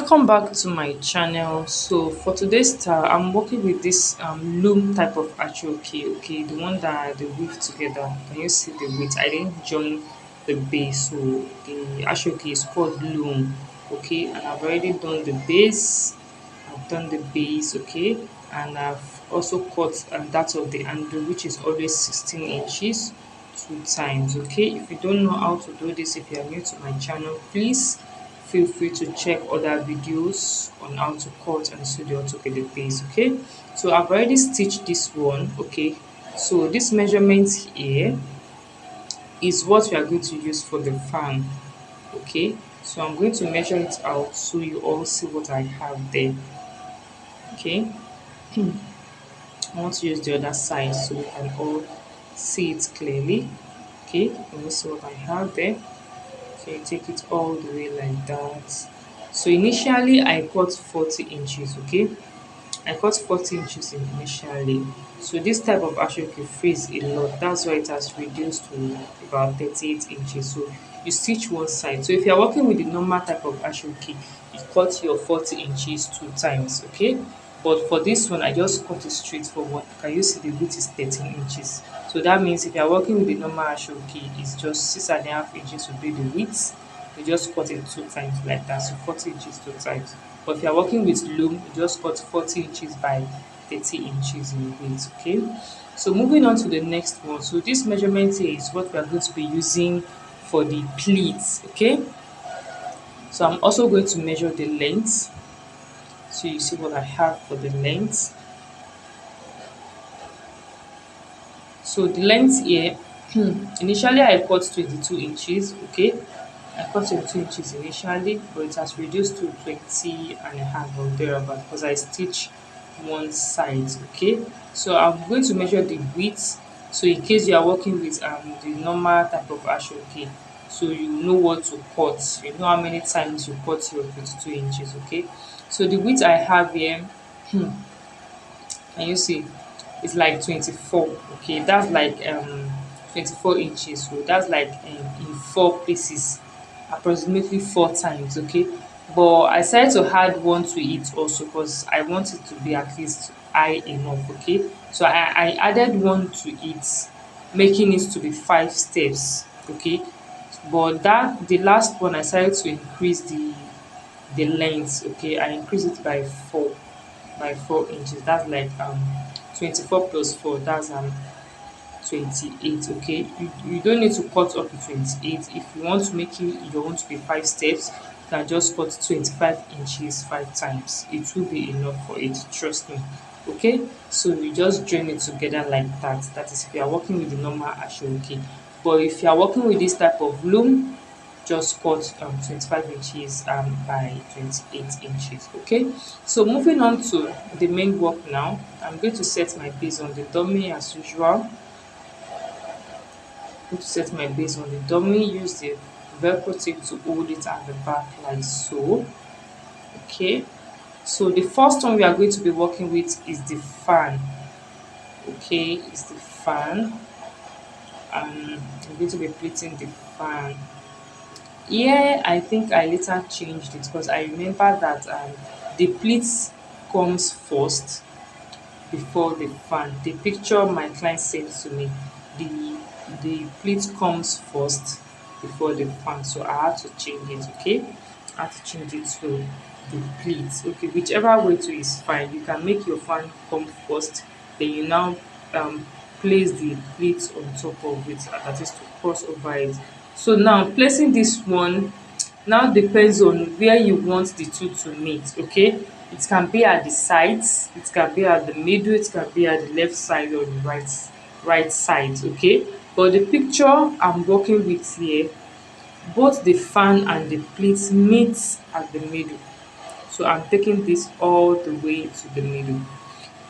Welcome back to my channel. So for today's style, I'm working with this loom type of achoke, okay, the one that they weave together. Can you see the width? I didn't join the base, so the achoke is called loom, okay, and I've already done the base. I've done the base, okay, and I've also cut that of the handle, which is always 16 inches two times, okay. If you don't know how to do this, if you are new to my channel, please feel free to check other videos on how to cut and sew the autogele base, okay. So I've already stitched this one, okay. So this measurement here is what we are going to use for the fan, okay. So I'm going to measure it out so you all see what I have there, okay. I want to use the other side so we can all see it clearly, okay. Let me see what I have there. So you take it all the way like that. So initially I cut 40 inches, okay. I cut 40 inches initially. So this type of ashoke frees a lot. That's why it has reduced to about 38 inches. So you stitch one side. So if you're working with the normal type of ashoke, you cut your 40 inches two times, okay? But for this one, I just cut it straight forward. Can you see the width is 13 inches? So that means if you're working with the normal ashoke, it's just 6.5 inches will be the width. You just cut it two times like that, so 40 inches two times. But if you are working with loom, you just cut 40 inches by 30 inches in width, okay. So moving on to the next one. So this measurement here is what we are going to be using for the pleats, okay. So I'm also going to measure the length. So you see what I have for the length. So the length here, initially I cut 22 inches, okay. I cut 22 inches initially, but it has reduced to 20 and a half or thereabout because I stitch one side, okay. So I'm going to measure the width. So in case you are working with the normal type of ashoke, so you know what to cut, you know how many times you cut your 22 inches, okay. So the width I have here, can you see, it's like 24, okay. That's like 24 inches, so that's like in four places, approximately four times, okay. But I decided to add one to it also because I want it to be at least high enough, okay. So I added one to it, making it to be 5 steps, okay. But that the last one I decided to increase the length, okay. I increased it by 4 inches. That's like 24 plus 4, that's 28, okay. You don't need to cut up to 28. If you want to make it your own to be 5 steps, you can just cut 25 inches 5 times. It will be enough for it, trust me, okay. So you just join it together like that. That is if you are working with the normal ashoke. But if you are working with this type of loom, just cut 25 inches by 28 inches, okay. So moving on to the main work now, I'm going to set my base on the dummy as usual. I'm going to set my base on the dummy, use the velcro tape to hold it at the back like so, okay. So the first one we are going to be working with is the fan, okay, is the fan. I'm going to be pleating the fan. Here I think I later changed it because I remember that the pleats comes first before the fan. The picture my client sent to me, the pleat comes first before the fan, so I had to change it, okay. I had to change it to the pleat, okay. Whichever way to is fine. You can make your fan come first, then you now um place the pleat on top of it, that is to cross over it. So now placing this one now depends on where you want the two to meet, okay. It can be at the sides, it can be at the middle, it can be at the left side or the right side, okay. But the picture I'm working with here, both the fan and the pleats meet at the middle, so I'm taking this all the way to the middle.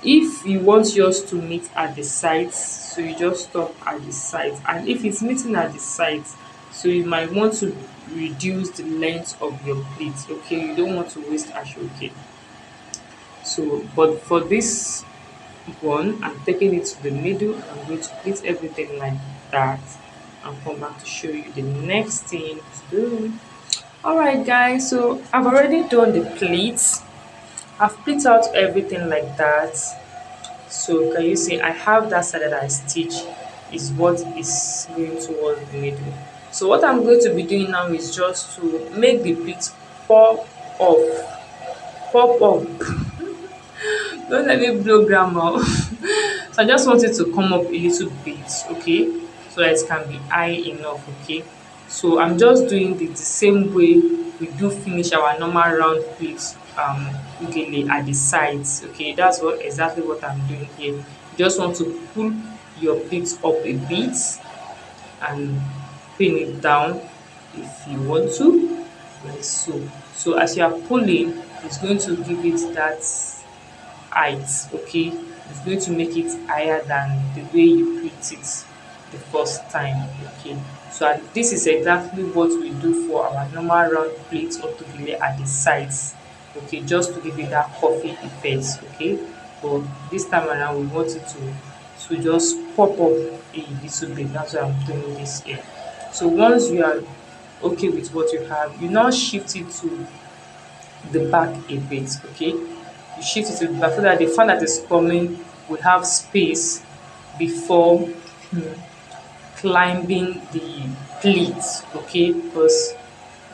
If you want yours to meet at the sides, so you just stop at the sides, and if it's meeting at the sides, so you might want to reduce the length of your pleat, okay. You don't want to waste ashoke. So but for this one, I'm taking it to the middle. I'm going to pleat everything like that and come back to show you the next thing to do. All right, guys. So I've already done the pleats. I've pleat out everything like that. So can you see I have that side that I stitch is what is going towards the middle. So what I'm going to be doing now is just to make the pleat pop off. Pop up. Don't let me blow grammar. So I just want it to come up a little bit, okay? So that it can be high enough, okay? So I'm just doing the same way we do finish our normal round pleats ugele at the sides, okay? That's what exactly what I'm doing here. You just want to pull your pleats up a bit and pin it down if you want to, like so. So as you are pulling, it's going to give it that height, okay? It's going to make it higher than the way you print it the first time, okay? So this is exactly what we do for our normal round plate autogele at the sides, okay? Just to give it that coffee effect, okay? But this time around, we want it to just pop up a little bit. That's why I'm doing this here. So once you are okay with what you have, you now shift it to the back a bit, okay? You shift it to the back so that the fan that is coming will have space before climbing the pleat, okay? Because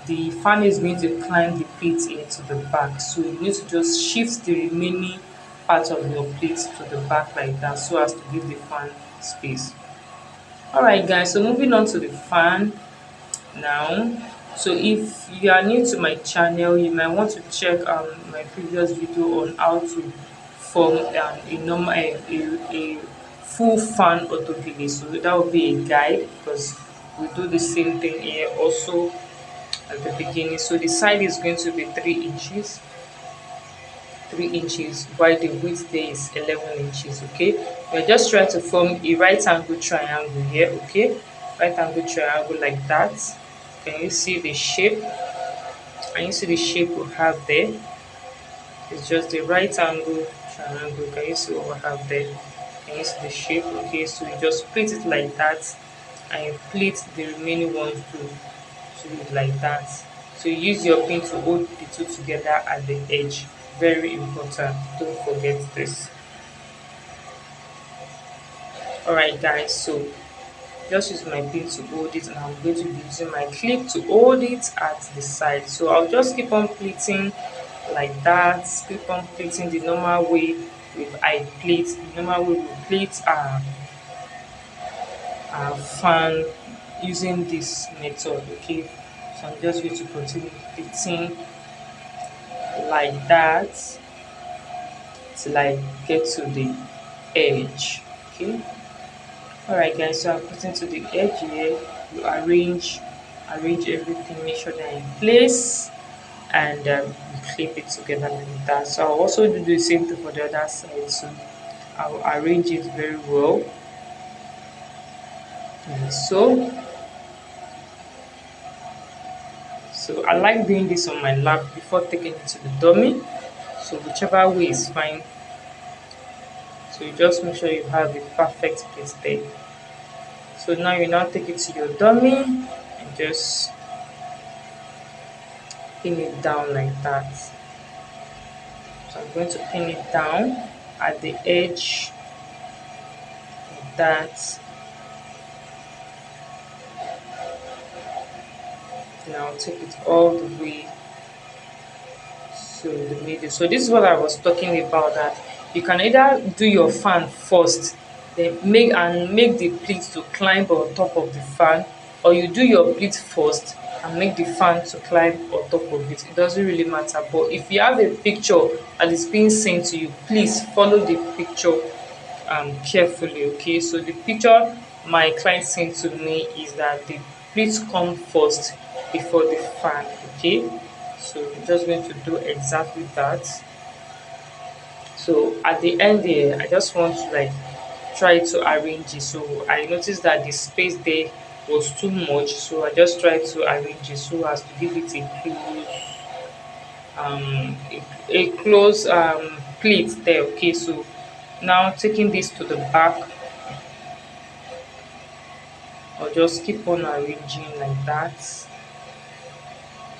the fan is going to climb the pleat into the back. So you need to just shift the remaining part of your pleat to the back like that so as to give the fan space. Alright guys, so moving on to the fan now. So if you are new to my channel, you might want to check my previous video on how to form a normal a full fan autogele. So that will be a guide because we do the same thing here also at the beginning. So the side is going to be 3 inches, 3 inches, while the width there is 11 inches, okay? We're just trying to form a right angle triangle here, okay? Right angle triangle like that. Can you see the shape? Can you see the shape we have there? It's just the right angle triangle. Can you see what we have there? Can you see the shape? Okay, so you just split it like that and you plait the remaining ones to it like that. So you use your pin to hold the two together at the edge. Very important. Don't forget this. Alright guys, so just use my pin to hold it and I'm going to be using my clip to hold it at the side. So I'll just keep on pleating like that, keep on pleating the normal way I plait, the normal way we plait our fan using this method, okay? So I'm just going to continue pleating like that till I get to the edge, okay? Alright guys, so I'm putting to the edge here. You arrange everything, make sure they're in place and clip it together like that. So I'll also do the same thing for the other side. So I'll arrange it very well. And so I like doing this on my lap before taking it to the dummy. So whichever way is fine. So you just make sure you have a perfect place there. So now you now take it to your dummy and just pin it down like that. So I'm going to pin it down at the edge like that. Now take it all the way to the middle. So this is what I was talking about, that you can either do your fan first, then make the pleat to climb on top of the fan, or you do your pleat first and make the fan to climb on top of it. It doesn't really matter. But if you have a picture that is being sent to you, please follow the picture carefully, okay? So the picture my client sent to me is that the pleats come first before the fan, okay? So we're just going to do exactly that. So at the end there, I just want to like try to arrange it. So I noticed that the space there was too much, so I just tried to arrange it so as to give it a close pleat there, okay? So now taking this to the back, I'll just keep on arranging like that.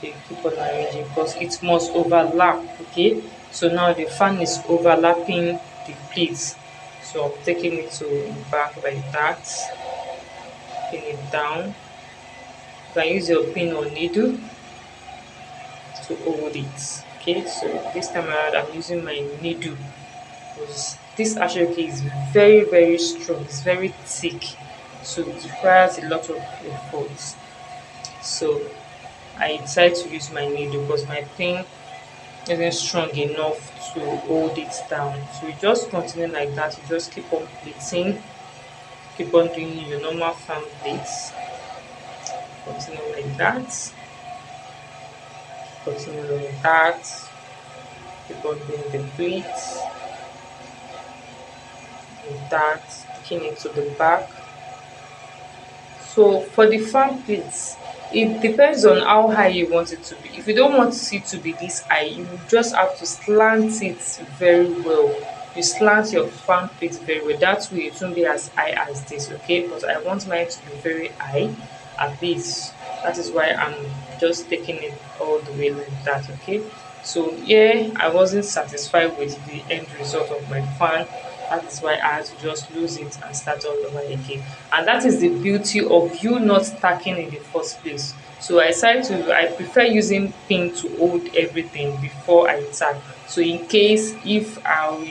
Okay, keep on arranging because it must overlap. Okay, so now the fan is overlapping the pleats. So I'm taking it to the back like that, pin it down. You can use your pin or needle to hold it. Okay, so this time around I'm using my needle because this ashoke is very strong, it's very thick, so it requires a lot of effort. So I decided to use my needle because my pin isn't strong enough to hold it down. So you just continue like that, you just keep on pleating, keep on doing your normal fan plates, continue like that, continue like that, keep on doing the pleats like that, taking it to the back. So for the fan pleats, it depends on how high you want it to be. If you don't want it to be this high, you just have to slant it very well. You slant your fan plate very well. That way it won't be as high as this, okay? But I want mine to be very high at least. That is why I'm just taking it all the way like that, okay? So yeah, I wasn't satisfied with the end result of my fan. That is why I had to just lose it and start all over again. And that is the beauty of you not stacking in the first place. So I prefer using pin to hold everything before I tack. So in case if I'm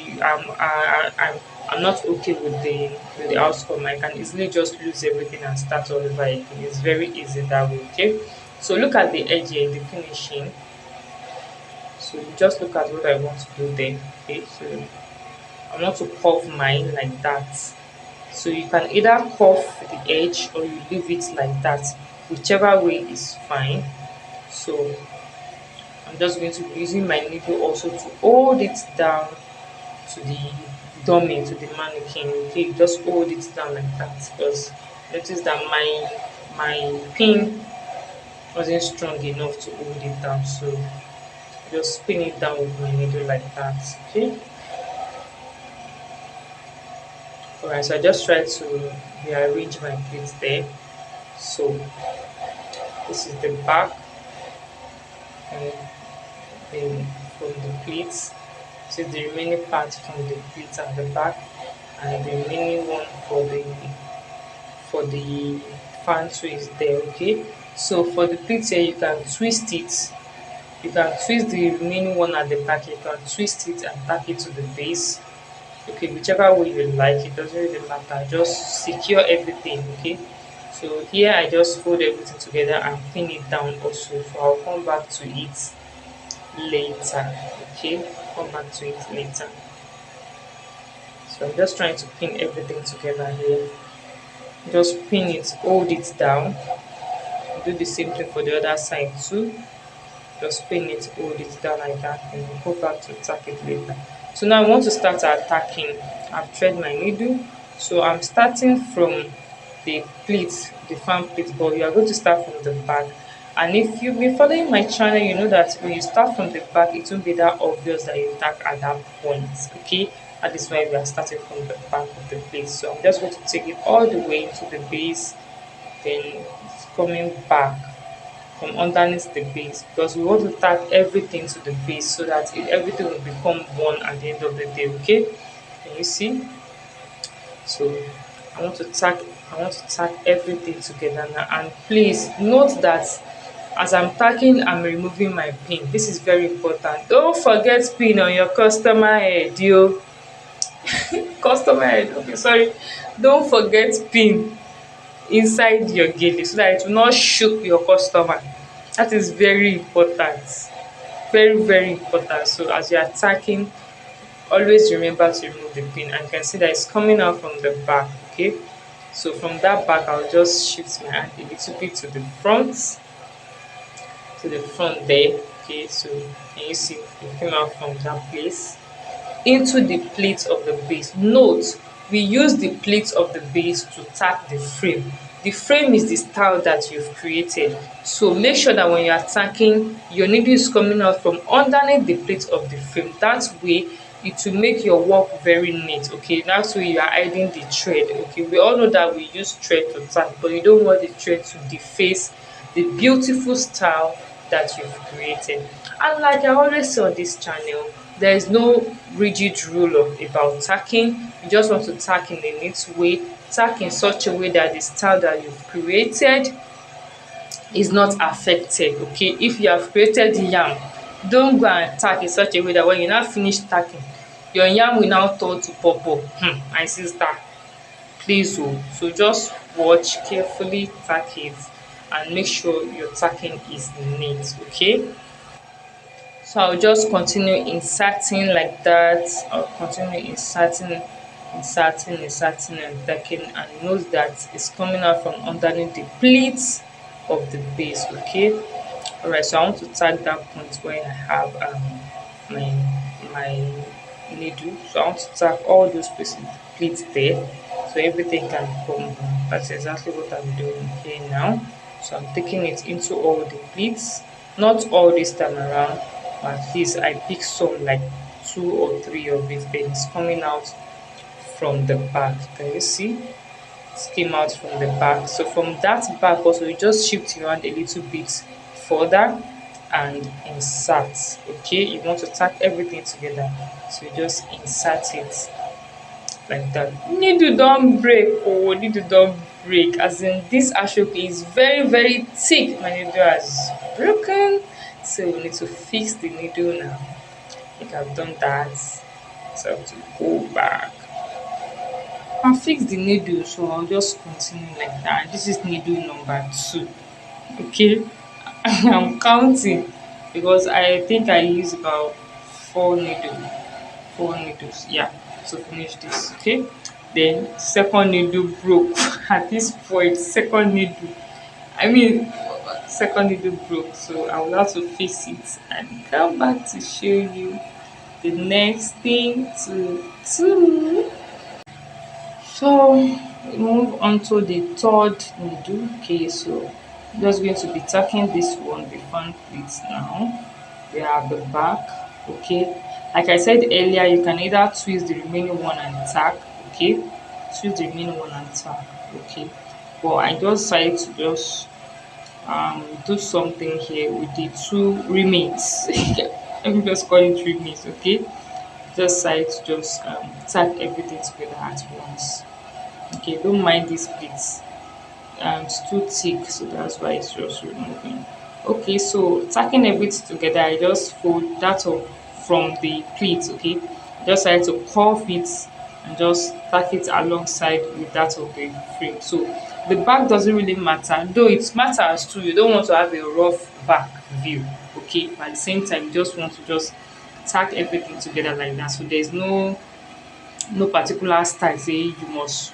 not okay with the outcome, I can easily just lose everything and start all over again. It's very easy that way, okay? So look at the edge here, the finishing. So you just look at what I want to do there. Okay, so I want to curve mine like that. So you can either curve the edge or you leave it like that. Whichever way is fine. So I'm just going to be using my needle also to hold it down to the dummy, to the mannequin. Okay, just hold it down like that because notice that my pin wasn't strong enough to hold it down. So just spin it down with my needle like that. Okay. Alright, so I just try to rearrange my plates there. So this is the back and then from the plates. This is the remaining part from the plates at the back and the remaining one for the fan twist there, okay? So for the plates here you can twist it. You can twist the remaining one at the back, you can twist it and tack it to the base. Okay, whichever way you like, it doesn't really matter, just secure everything. Okay, so here I just fold everything together and pin it down also, so I'll come back to it later. Okay, come back to it later. So I'm just trying to pin everything together here, just pin it, hold it down, do the same thing for the other side too. Just pin it, hold it down like that, and go back to tack it later. So now I want to start attacking. I've thread my needle, so I'm starting from the pleat, the fan pleat, but you are going to start from the back. And if you've been following my channel, you know that when you start from the back, it won't be that obvious that you tack at that point. Okay, that is why we are starting from the back of the plate. So I'm just going to take it all the way into the base, then it's coming back from underneath the base because we want to tack everything to the base so that everything will become one at the end of the day. Okay, can you see? So I want to tack everything together now, and please note that as I'm tacking, I'm removing my pin. This is very important. Don't forget pin on your customer head, yo. Customer head, okay, sorry. Don't forget pin inside your gele so that it will not shock your customer. That is very important, very important. So as you are tacking, always remember to remove the pin, and you can see that it's coming out from the back. Okay, so from that back I'll just shift my hand a little bit to the front there. Okay, so can you see it came out from that place into the plate of the base. Note, we use the plate of the base to tack the frame. The frame is the style that you've created. So make sure that when you are tacking, your needle is coming out from underneath the plate of the frame. That way, it will make your work very neat. Okay, that's way you are hiding the thread. Okay, we all know that we use thread to tack, but you don't want the thread to deface the beautiful style that you've created. And like I always say on this channel, there is no rigid rule about tacking. You just want to tack in a neat way, tack in such a way that the style that you've created is not affected. Okay, if you have created yam, don't go and tack in such a way that when you now finish tacking, your yam will now turn to purple. My sister, please so just watch carefully, tack it, and make sure your tacking is neat. Okay, so I'll just continue inserting like that. I'll continue inserting and tacking, and note that it's coming out from underneath the pleats of the base. Okay, all right, so I want to tag that point where I have my needle. So I want to tag all those places, pleats there, so everything can come down. That's exactly what I'm doing here now. So I'm taking it into all the pleats, not all this time around, but at least I pick some like two or three of it. Then it's coming out from the back. Can you see? It came out from the back. So from that back also, you just shift around a little bit further and insert. Okay, you want to tack everything together, so you just insert it like that. Needle don break oh, needle don break, as in this ashoke is very very thick. My needle has broken, so we need to fix the needle now. I think I've done that, so I have to go back and fix the needle. So I'll just continue like that. This is needle number 2. Okay, I'm counting because I think I use about 4 needles, yeah, to finish this. Okay, then second needle broke. At this point, second needle broke, so I will have to fix it and come back to show you the next thing to do. So we move on to the third needle. Okay, so just going to be tacking this one, the front pleats now. We have the back. Okay, like I said earlier, you can either twist the remaining one and tack. Okay, twist the remaining one and tack. Okay, but I just decided to just do something here with the two remains. Let me just call it remains. Okay, just decide to just tack everything together at once. Okay, don't mind this pleats, it's too thick, so that's why it's just removing. Okay, so tacking everything together, I just fold that up from the pleat. Okay, just try to curve it and just tack it alongside with that of the frame. So the back doesn't really matter, though it matters too. You don't want to have a rough back view. Okay, but at the same time you just want to just tack everything together like that, so there's no particular style say you must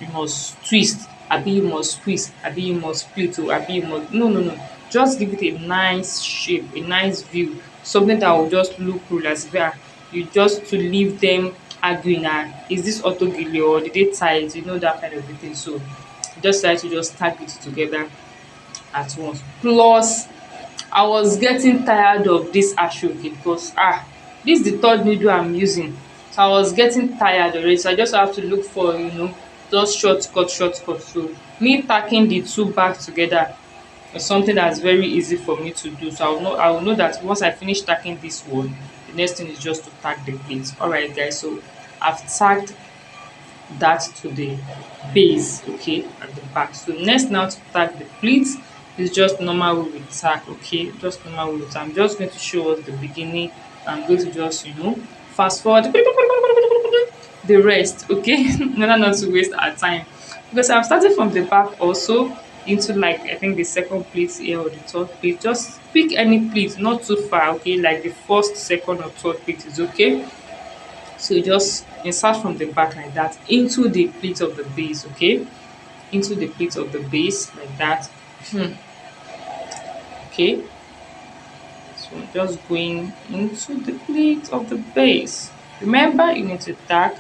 twist, abi you must squeeze, abi you must split o, abi you must, no, just give it a nice shape, a nice view, something that will just look cool, as if you just to leave them arguing, is this autogele or did they tie it, that kind of a thing. So just try to just tag it together at once. Plus I was getting tired of this ashoke because this is the third needle I'm using, so I was getting tired already, so I just have to look for just shortcut. So me tacking the two back together is something that's very easy for me to do. So I will know that once I finish tacking this one, the next thing is just to tack the plate. Alright guys, so I've tagged that to the base, okay, at the back. So next, now to tag the pleats is just normal way with tag. Okay, just normal way with, I'm just going to show us the beginning. I'm going to just fast forward the rest. Okay, in order not to waste our time, because I'm starting from the back also into, like, I think the second pleat here or the third pleat. Just pick any pleat, not too far. Okay, like the first, second or third pleat is okay. So you just insert from the back like that into the pleat of the base. Okay, into the pleat of the base like that. Okay, so just going into the pleat of the base. Remember, you need to tack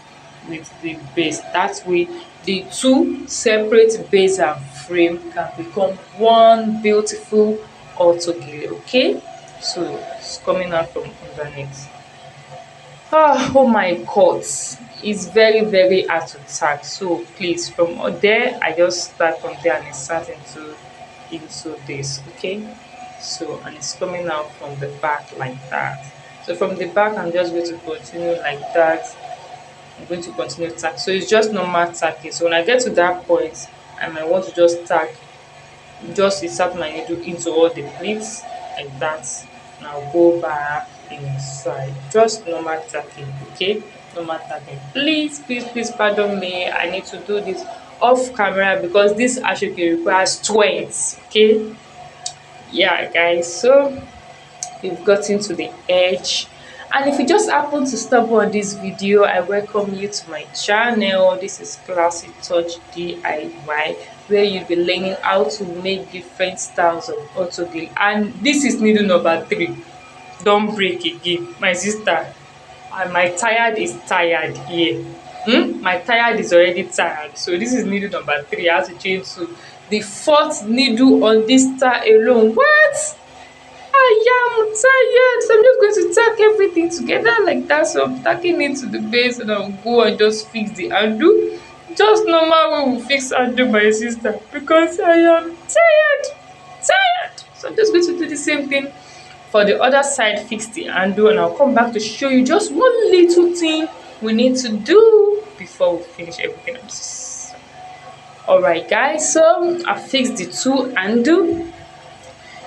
with the base, that way the two separate base and frame can become one beautiful autogele. Okay, so it's coming out from underneath. Oh my god, it's very very hard to tack. So please, from there I just start from there and insert into this. Okay, So, and it's coming out from the back like that. So from the back, I'm just going to continue like that. I'm going to continue tack. So it's just normal tacking. So when I get to that point, I might want to just tack, just insert my needle into all the pleats like that. And I'll go back inside. Just normal tacking, okay? Normal tacking. Please pardon me. I need to do this off camera because this actually requires strength, okay? Yeah, guys. So we've gotten to the edge, and if you just happen to stumble on this video, I welcome you to my channel. This is Classic Touch DIY, where you'll be learning how to make different styles of autogele. And this is needle number 3. Don't break again, my sister. And my tired is tired here. My tired is already tired, so this is needle number 3. I have to change to the 4th needle on this star alone. What? I am tired, so I'm just going to tack everything together like that. So I'm tacking it to the base, and I'll go and just fix the handle. Just normal way we fix handle, my sister, because I am tired. Tired. So I'm just going to do the same thing for the other side, fix the handle, and I'll come back to show you just one little thing we need to do before we finish everything else. Alright guys, so I fixed the 2 handle.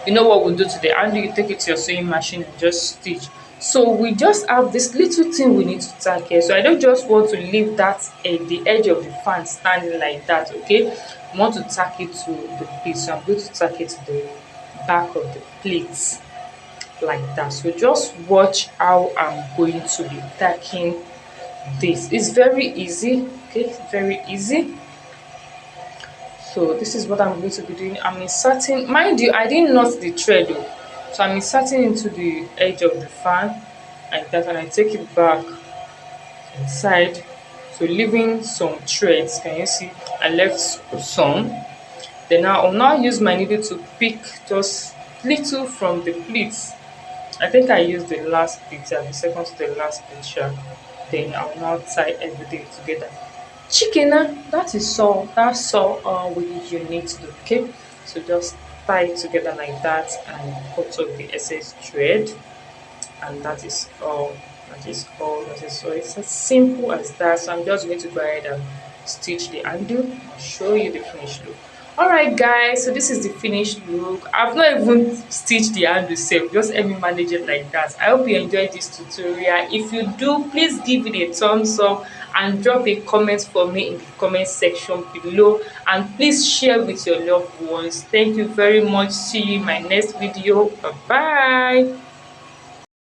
You know what we'll do to the handle? You take it to your sewing machine and just stitch. So we just have this little thing we need to tack here. So I don't just want to leave that the edge of the fan standing like that, okay? I want to tack it to the piece. So I'm going to tack it to the back of the plate like that. So just watch how I'm going to be tacking this. It's very easy, okay? Very easy. So this is what I'm going to be doing. I'm inserting, mind you, I didn't knot the thread though. So I'm inserting into the edge of the fan like that, and I take it back inside. So leaving some threads. Can you see? I left some. Then I'll now use my needle to pick just little from the pleats. I think I used the last pleat, the second to the last pleat sharp. Then I'll now tie everything together. Chicken, that is all. That's all you need to do. Okay, so just tie it together like that and cut off the excess thread, and that is all. That is all. That is all. It's as simple as that. So I'm just going to go ahead and stitch the handle and show you the finished look. Alright guys, so this is the finished look. I've not even stitched the handle sef, just let me manage it like that. I hope you enjoyed this tutorial. If you do, please give it a thumbs up and drop a comment for me in the comment section below, and please share with your loved ones. Thank you very much. See you in my next video. Bye bye.